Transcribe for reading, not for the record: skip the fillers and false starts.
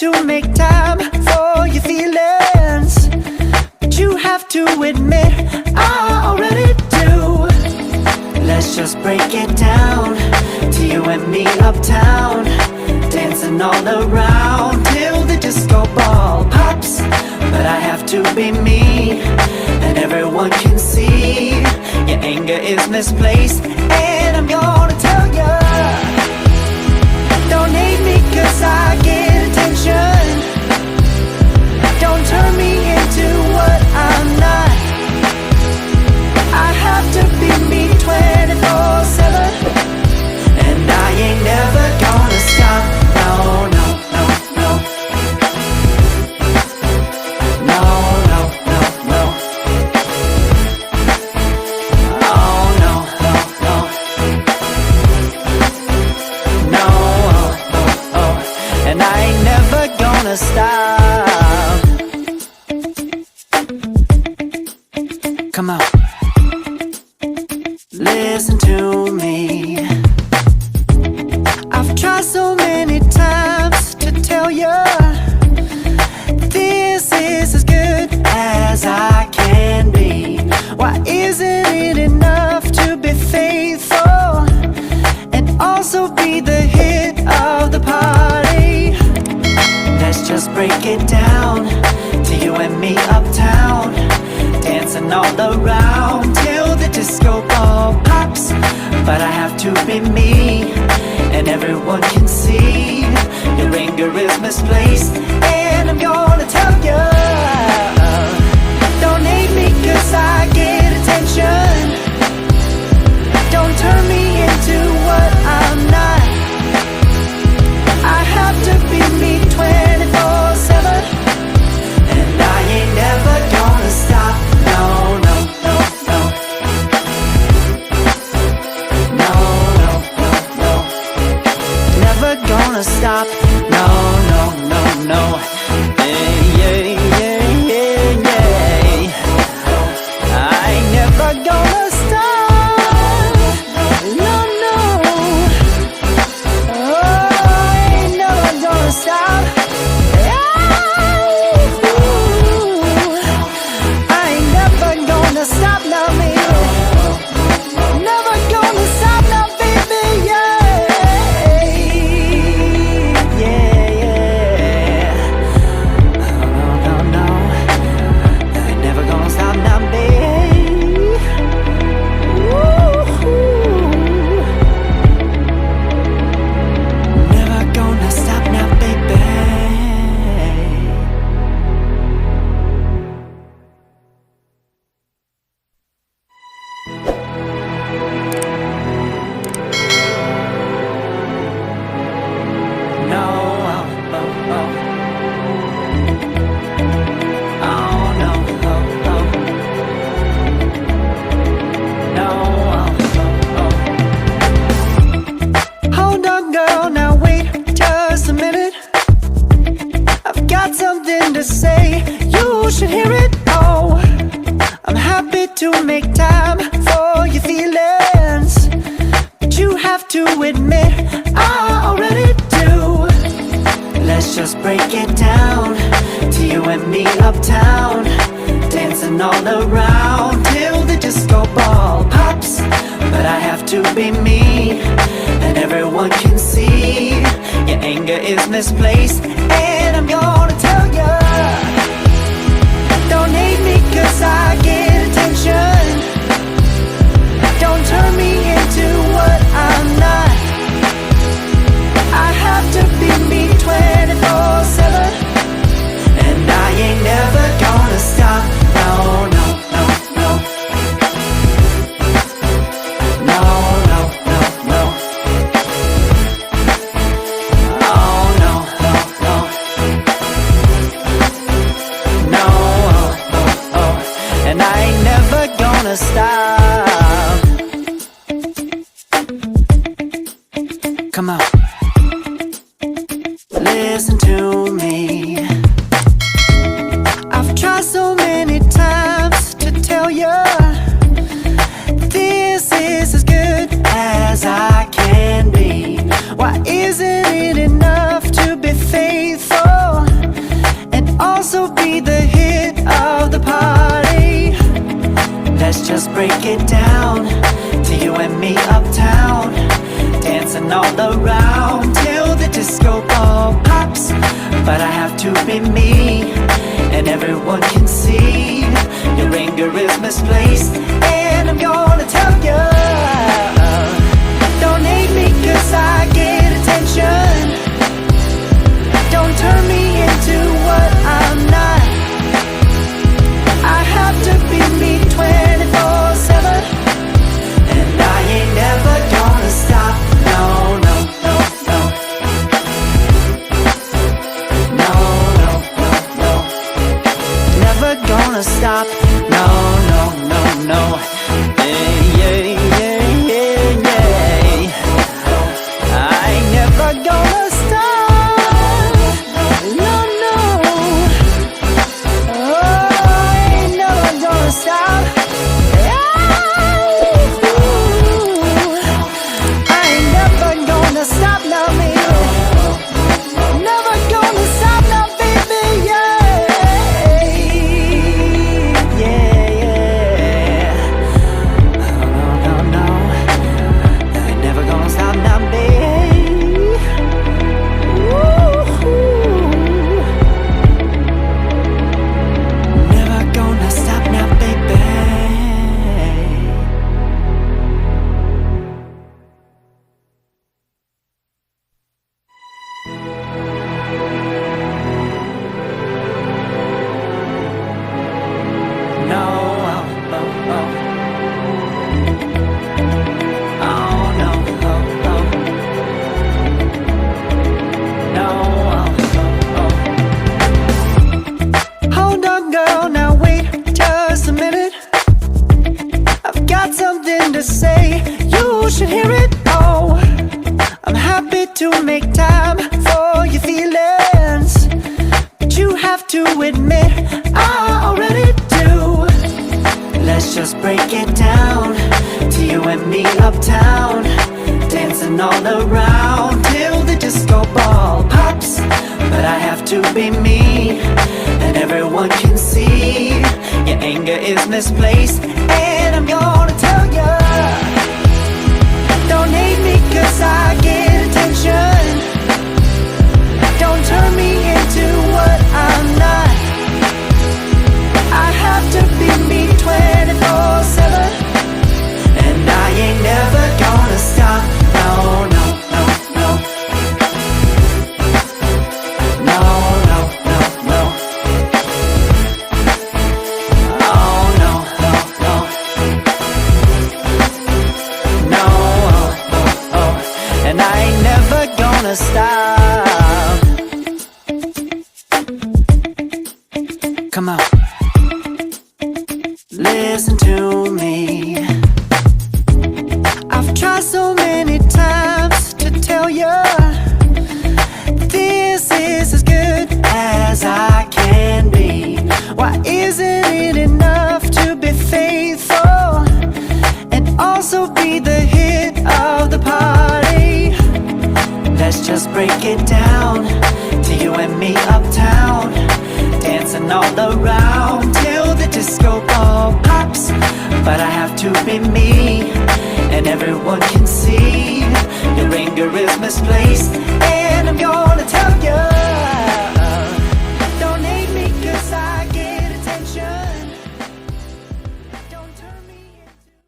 to make time for your feelings, but you have to admit I already do. Let's just break it down to you and me uptown, dancing all around till the disco ball pops. But I have to be me, and everyone can see your anger is misplaced. And I'm gonna tell ya, don't hate me cause I get attention. Don't turn me into what I'm not. I have to be me 24/7, and I ain't never gonna stop. No, no, no, no. No, no, no, no. Oh, no, no, no. No, oh, oh, oh. And I ain't never gonna stop. Come on. Listen to me. I've tried so many times to tell you this is as good as I can be. Why isn't it enough to be faithful and also be the hit of the party? Let's just break it down to you and me uptown, dancing all around till the disco ball pops. But I have to be me, and everyone can see your anger is misplaced. And I'm gonna tell you, don't hate me cause I get attention. Don't turn me into what I'm not. I have to be me 24/7, and I ain't never gonna stop. No, no, no, no. No, no, no, no. Never gonna stop. No, no, no, no. Yeah, yeah, yeah, yeah, yeah. I ain't never gonna stop. No, no. Oh, I ain't never gonna stop. I ain't never gonna stop now, baby. Never gonna stop now, baby. Yeah, yeah, yeah. No, no, no. I ain't never gonna stop now, baby. Woo-hoo. Never gonna stop now, baby. No, oh, oh, oh. Oh, no, oh, oh. No, oh, oh, oh. Hold on, girl, now wait just a minute. I've got something to say, you should hear it. Oh, I'm happy to make time for your feelings, but you have to admit I already do. Let's just break it down to you and me uptown, dancing all around till the disco ball pops. But I have to be me, and everyone can see your anger is misplaced. And I'm gonna tell ya, don't hate me cause I get attention. Don't turn me into what I'm not. I have to be me 24/7, and I ain't never gonna stop. No, no, no, no. No, no, no, no. Oh, no, no, no. No, oh, oh, oh. And I ain't never gonna stop. Come on. Listen to me. I've tried so many times to tell you this is as good as I can be. Why isn't it enough to be faithful also be the hit of the party. Let's just break it down to you and me uptown, dancing all around till the disco ball pops. But I have to be me, and everyone can see your anger is misplaced. And I'm gonna tell you, don't hate me 'cause I get attention. Don't turn me into what I'm not. I have to be me 24/7, and I ain't never gonna stop. No, no, no, no. No, no, no, no. Never gonna stop. No, no, no, no. Yeah, yeah, yeah, yeah, yeah. I ain't never gonna stop. No, no. Oh, I ain't never gonna stop. I ain't never gonna stop now, baby. Never gonna stop now, baby. Yeah, yeah, yeah. No, no, no. I ain't never gonna stop now, baby. Woo-hoo. Never gonna stop now, baby. No, oh, oh, oh. Oh, no, oh, oh. No, oh, oh, oh. Hold on, girl, now wait just a minute. I've got something to say, you should hear it. Oh, I'm happy to make time for your feelings, but you have to admit I already do. Let's just break it down to you and me uptown, dancing all around till the disco ball pops. But I have to be me, and everyone can see your anger is misplaced. And I'm gonna tell you, don't hate me 'cause I get attention. Don't turn me into what I'm not. I have to be me 24/7, and I ain't never gonna stop. No, no, no, no. No, no, no, no. Oh, no, no, no. No, oh, oh, oh. And I ain't never gonna stop. Come on. Listen to me. I've tried so many times to tell you this is as good as I can be. Why isn't it enough to be faithful and also be the hit of the party? Let's just break it down to you and me uptown, dancing all around till the disco ball pops. But I have to be me, and everyone can see your anger is misplaced.